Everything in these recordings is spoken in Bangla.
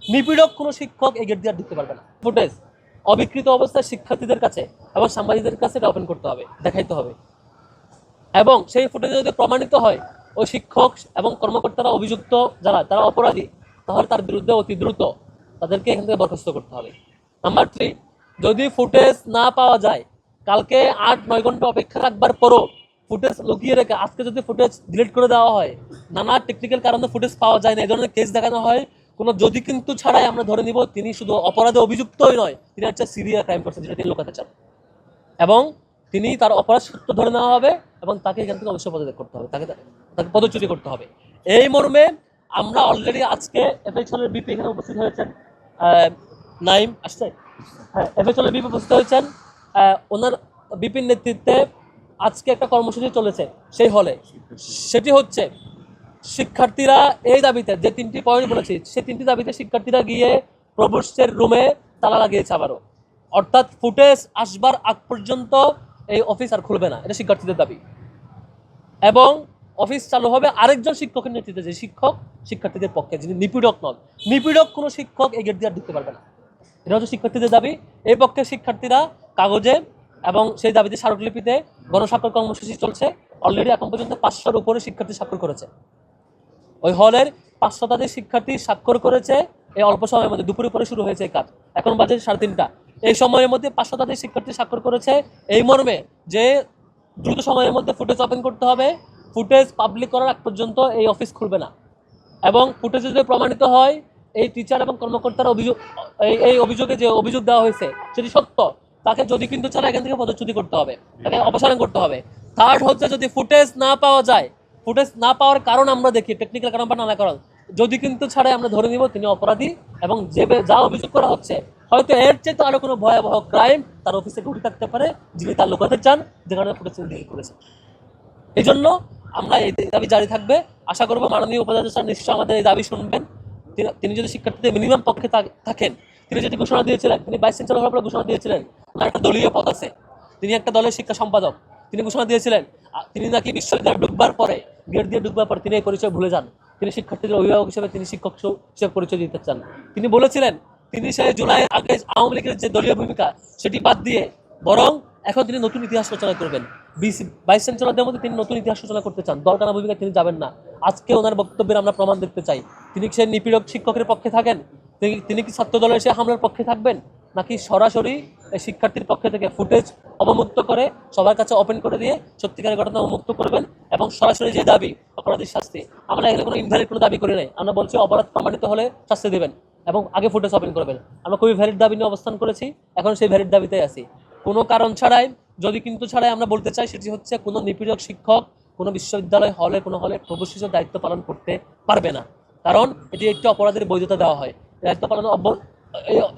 নিপীড়ক কোনো শিক্ষক এই গেট দিয়ে ঢুকতে পারবে না। ফুটেজ অবিকৃত অবস্থায় শিক্ষার্থীদের কাছে এবং সাংবাদিকদের কাছে এটা ওপেন করতে হবে, দেখাইতে হবে, এবং সেই ফুটেজে যদি প্রমাণিত হয় ওই শিক্ষক এবং কর্মকর্তারা অভিযুক্ত, যারা তারা অপরাধী, তাহলে তার বিরুদ্ধে অতি দ্রুত তাদেরকে এখান থেকে বরখাস্ত করতে হবে। নাম্বার 3, যদি ফুটেজ না পাওয়া যায়, কালকে 8-9 ঘন্টা অপেক্ষা রাখবার পরও ফুটেজ লুকিয়ে রেখে আজকে যদি ফুটেজ ডিলিট করে দেওয়া হয়, নানা টেকনিক্যাল কারণে ফুটেজ পাওয়া যায় না, এই ধরনের কেস দেখানো হয়, কোনো যদি কিন্তু ছাড়াই আমরা ধরে নিব তিনি শুধু অপরাধে অভিযুক্তই নয়, তিনি একটা সিরিয়াস ক্রাইম করছেন, যেটা তিনি লুকাতে চান, এবং তিনি তার অপরাধ সত্য ধরে নেওয়া হবে এবং তাকে এখান থেকে অবশ্যই পদত্যাগ করতে হবে, তাকে তাকে পদচ্যুতি করতে হবে। এই মর্মে আমরা অলরেডি আজকে এফএক্সলের বিপি এখানে উপস্থিত হয়েছেন, নাইম আসছে, হ্যাঁ, এফএক্সলের বিপি উপস্থিত হয়েছেন, ওনার বিপির নেতৃত্বে আজকে একটা কর্মসূচি চলেছে সেই হলে। সেটি হচ্ছে শিক্ষার্থীরা এই দাবিতে, যে 3টি পয়েন্ট বলেছি, সেই 3টি দাবিতে শিক্ষার্থীরা গিয়ে প্রভোস্টের রুমে তালা লাগিয়েছে আবারও, অর্থাৎ ফুটেজ আসবার আগ পর্যন্ত এই অফিস আর খুলবে না, এটা শিক্ষার্থীদের দাবি। এবং অফিস চালু হবে আরেকজন শিক্ষকের নেতৃত্বে, যে শিক্ষক শিক্ষার্থীদের পক্ষে, যিনি নিপীড়ক নন। নিপীড়ক কোনো শিক্ষক এই গেট দিয়ে ঢুকতে পারবে না, এটা হচ্ছে শিক্ষার্থীদের দাবি। এই পক্ষে শিক্ষার্থীরা কাগজে এবং সেই দাবিতে স্মারকলিপিতে গণস্বাক্ষর কর্মসূচি চলছে। অলরেডি এখন পর্যন্ত 500-র উপরে শিক্ষার্থী স্বাক্ষর করেছে। ওই হলের 500 শতাধিক শিক্ষার্থী স্বাক্ষর করেছে এই অল্প সময়ের মধ্যে। দুপুরে পরে শুরু হয়েছে এই কাজ, এখন বাজে 3:30। এই সময়ের মধ্যে 500 শতাধিক শিক্ষার্থী স্বাক্ষর করেছে এই মর্মে যে দ্রুত সময়ের মধ্যে ফুটেজ ওপেন করতে হবে, ফুটেজ পাবলিক করার আগ পর্যন্ত এই অফিস খুলবে না, এবং ফুটেজ যদি প্রমাণিত হয় এই টিচার এবং কর্মকর্তার অভিযোগ, এই অভিযোগে যে অভিযোগ দেওয়া হয়েছে সেটি সত্য, তাকে যদি কিন্তু ছাড়া এখান থেকে পদচ্যুতি করতে হবে, তাকে অপসারণ করতে হবে। থার্ড হচ্ছে, যদি ফুটেজ না পাওয়া যায়, ফুটেজ না পাওয়ার কারণ আমরা দেখি, টেকনিক্যাল কারণ বা নানা কারণ, যদি কিন্তু ছাড়াই আমরা ধরে নিব তিনি অপরাধী, এবং যে যা অভিযোগ করা হচ্ছে হয়তো এর চেয়ে আরো কোনো ভয়াবহ ক্রাইম তার অফিসে ঘটে থাকতে পারে, যিনি তার লুকাতে চান, যেখানে ফুটেজ ডিলিট করেছে। এই জন্য আমরা এই দাবি জারি থাকবে। আশা করবো মাননীয় উপাচার্য স্যার নিশ্চয় আমাদের এই দাবি শুনবেন। তিনি যদি শিক্ষার্থীদের মিনিমাম পক্ষে থাকেন, তিনি যদি ঘোষণা দিয়েছিলেন, তিনি ভাইস চ্যান্সেলর হওয়ার পর ঘোষণা দিয়েছিলেন ওনার একটা দলীয় পদ আছে, তিনি একটা দলের শিক্ষা সম্পাদক, তিনি ঘোষণা দিয়েছিলেন তিনি নাকি বিশ্ববিদ্যালয়ে ঢুকবার পরে, গেট দিয়ে ঢুকবার পর তিনি এই পরিচয় ভুলে যান, তিনি শিক্ষার্থীদের অভিভাবক হিসেবে তিনি শিক্ষক হিসেবে পরিচয় দিতে চান। তিনি বলেছিলেন তিনি সেই জুলাইয়ের আগে আওয়ামী লীগের যে দলীয় ভূমিকা সেটি বাদ দিয়ে বরং এখন তিনি নতুন ইতিহাস রচনা করবেন। ভাইস চ্যান্সেলরদের মধ্যে তিনি নতুন ইতিহাস রচনা করতে চান, দলটানা ভূমিকায় তিনি যাবেন না। আজকে ওনার বক্তব্যের আমরা প্রমাণ দেখতে চাই, তিনি কি সেই নিপীড়ক শিক্ষকের পক্ষে থাকেন, তিনি কি ছাত্র দলের সে হামলার পক্ষে থাকবেন, নাকি সরাসরি শিক্ষার্থীর পক্ষে থেকে ফুটেজ অবমুক্ত করে সবার কাছে ওপেন করে দিয়ে সত্যিকারের ঘটনা উন্মুক্ত করবেন, এবং সরাসরি যে দাবি অপরাধীর শাস্তি, আমরা এখানে কোনো ইনভ্যালিড কোনো দাবি করি নাই, আমরা বলছি অপরাধ প্রমাণিত হলে শাস্তি দেবেন এবং আগে ফুটেজ ওপেন করবেন। আমরা খুবই ভ্যালিড দাবি নিয়ে অবস্থান করেছি, এখন সেই ভ্যালিড দাবিতেই আছি। কোনো কারণ ছাড়াই, যদি কিন্তু ছাড়াই আমরা বলতে চাই, সেটি হচ্ছে কোনো নিপীড়ক শিক্ষক কোনো বিশ্ববিদ্যালয় হলে কোনো হলে প্রভোস্ট হিসেবে দায়িত্ব পালন করতে পারবে না, কারণ এটি একটি অপরাধের বৈধতা দেওয়া হয়।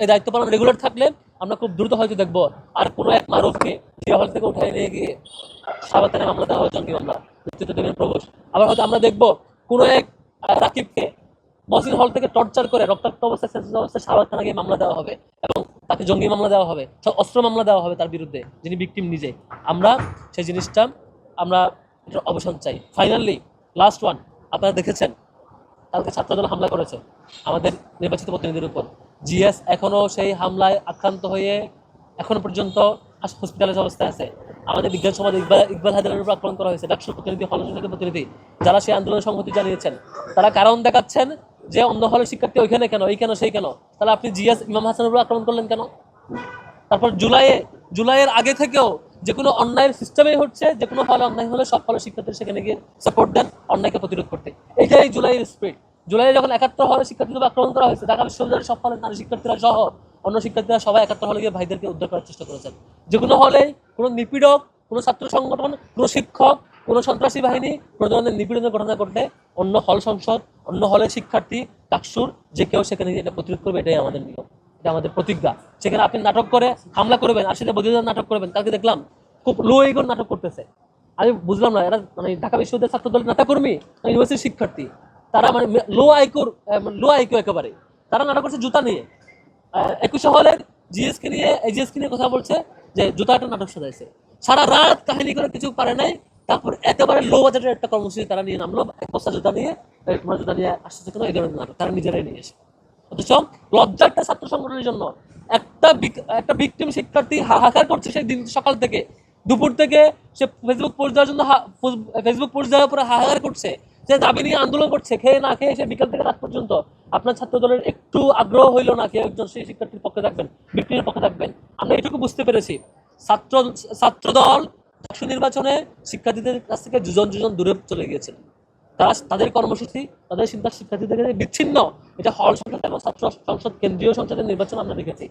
এই দায়িত্ব পালন রেগুলার থাকলে আমরা খুব দ্রুত হয়তো দেখবো আর কোনো এক মারুফকে হল থেকে উঠাই নিয়ে গিয়ে সাবাতানে মামলা দেওয়া হয়, জঙ্গি মামলা, নেতৃত্ব দেবেন প্রভোস্ট। আবার হয়তো আমরা দেখবো কোনো এক রাকিবকে মসজিদ হল থেকে টর্চার করে রক্তাক্ত অবস্থায় সাবাত থানা গিয়ে মামলা দেওয়া হবে এবং তাকে জঙ্গি মামলা দেওয়া হবে, অস্ত্র মামলা দেওয়া হবে তার বিরুদ্ধে, যিনি ভিকটিম নিজে। আমরা সেই জিনিসটা আমরা এটার অবসান চাই। ফাইনালি লাস্ট ওয়ান, আপনারা দেখেছেন কালকে ছাত্রদল হামলা করেছে আমাদের নির্বাচিত প্রতিনিধির উপর। জিএস এখনো সেই হামলায় আক্রান্ত হয়ে এখনো পর্যন্ত হসপিটালের অবস্থায় আছে। আমাদের বিজ্ঞান সমাজ ইকবাল হায়দারের উপর আক্রমণ করা হয়েছে, ডাকসুর প্রতিনিধি, হলসংখ্যকের প্রতিনিধি, যারা সেই আন্দোলনের সংহতি জানিয়েছেন, তারা কারণ দেখাচ্ছেন যে অন্য হলের শিক্ষার্থী ওইখানে কেন, এই কেন সেই কেন, তাহলে আপনি জিএস ইমাম হাসানের উপর আক্রমণ করলেন কেন? তারপর জুলাইয়ের আগে থেকেও যে কোনো অন্যায়ের সিস্টেমে হচ্ছে, যে কোনো হলে অন্যায় হলে সব হলের শিক্ষার্থী সেখানে গিয়ে সাপোর্ট দেন অন্যায়কে প্রতিরোধ করতে। এটাই জুলাইয়ের স্পিরিট। জুলাইয়ে যখন 71 হলে শিক্ষার্থীদের আক্রমণ করা হয়েছে, ঢাকা বিশ্ববিদ্যালয়ের সব হলের নারী শিক্ষার্থীরা সহ অন্য শিক্ষার্থীরা সবাই 71 হলে গিয়ে ভাইদেরকে উদ্ধার করার চেষ্টা করেছেন। যে কোনো হলে কোনো নিপীড়ক, কোনো ছাত্র সংগঠন, কোনো শিক্ষক, কোনো সন্ত্রাসী বাহিনী কোনো ধরনের নিপীড়নের ঘটনা ঘটলে অন্য হল সংসদ, অন্য হলের শিক্ষার্থী, ডাকসুর যে কেউ সেখানে এটা প্রতিরোধ করবে, এটাই আমাদের নিয়ম, এটা আমাদের প্রতিজ্ঞা। সেখানে আপনি নাটক করে হামলা করবেন আর সেটা বৈধতার নাটক করবেন। কালকে দেখলাম খুব লো ইগোর নাটক করতেছে, আমি বুঝলাম না, এরা মানে ঢাকা বিশ্ববিদ্যালয়ের ছাত্র দলের নেতাকর্মী, ইউনিভার্সিটির শিক্ষার্থী, তারা মানে লো আইকিউ একেবারে, তারা নাটক করছে জুতা নিয়ে। 21 হলের জিএসকে নিয়ে কথা বলছে যে জুতা একটা নাটক সাজাইছে, সারা রাত কাহিনী করে কিছু পারে নাই, তারপর একেবারে লো বাজেটের একটা কর্মসূচি তারা নিয়ে নামলো, এক বস্তা জুতা নিয়ে, তোমার জুতা নিয়ে আসছে কেন, এই ধরনের নাটক তারা নিজেরাই নিয়ে এসে। অথচ লজ্জা একটা ছাত্র সংগঠনের জন্য একটা ভিকটিম শিক্ষার্থী হাহাকার করছে সেই দিন সকাল থেকে, দুপুর থেকে সে ফেসবুক পোস্ট দেওয়ার জন্য ফেসবুক পোস্ট দেওয়ার পরে হাহাকার করছে, সে দাবি নিয়ে আন্দোলন করছে, খেয়ে না খেয়ে সে বিকাল থেকে রাত পর্যন্ত। আপনার ছাত্র দলের একটু আগ্রহ হইলো না কেউ একজন সেই শিক্ষার্থীর পক্ষে থাকবেন, ভিকটিমের পক্ষে থাকবেন? আমরা এটুকু বুঝতে পেরেছি, ছাত্র দল ডাকসু নির্বাচনে শিক্ষার্থীদের কাছ থেকে যুজন যুজন দূরে চলে গিয়েছিল। তারা তাদের কর্মসূচি, তাদের চিন্তা শিক্ষার্থীদের কাছে বিচ্ছিন্ন। এটা হল সংসদ এবং ছাত্র সংসদ কেন্দ্রীয় সংসদের নির্বাচন আমরা দেখেছি।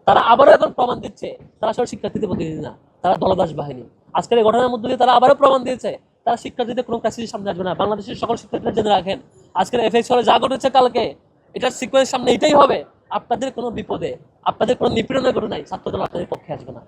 তারা আবারও এখন প্রমাণ দিচ্ছে তারা আসলে শিক্ষার্থীদের প্রতিনিধি না, তারা দলদাস বাহিনী। আজকের এই ঘটনার মধ্যে দিয়ে তারা আবারও প্রমাণ দিয়েছে তারা শিক্ষার্থীদের কোনো ক্রাইসিসের সামনে আসবে না। বাংলাদেশের সকল শিক্ষার্থীরা জেনে রাখেন, আজকের এফএক্স হলে যা ঘটেছে কালকে, এটার সিকোয়েন্স সামনে এটাই হবে। আপনাদের কোনো বিপদে, আপনাদের কোনো নিপীড়নের ঘটনায় ছাত্রদল আপনাদের পক্ষে আসবে না।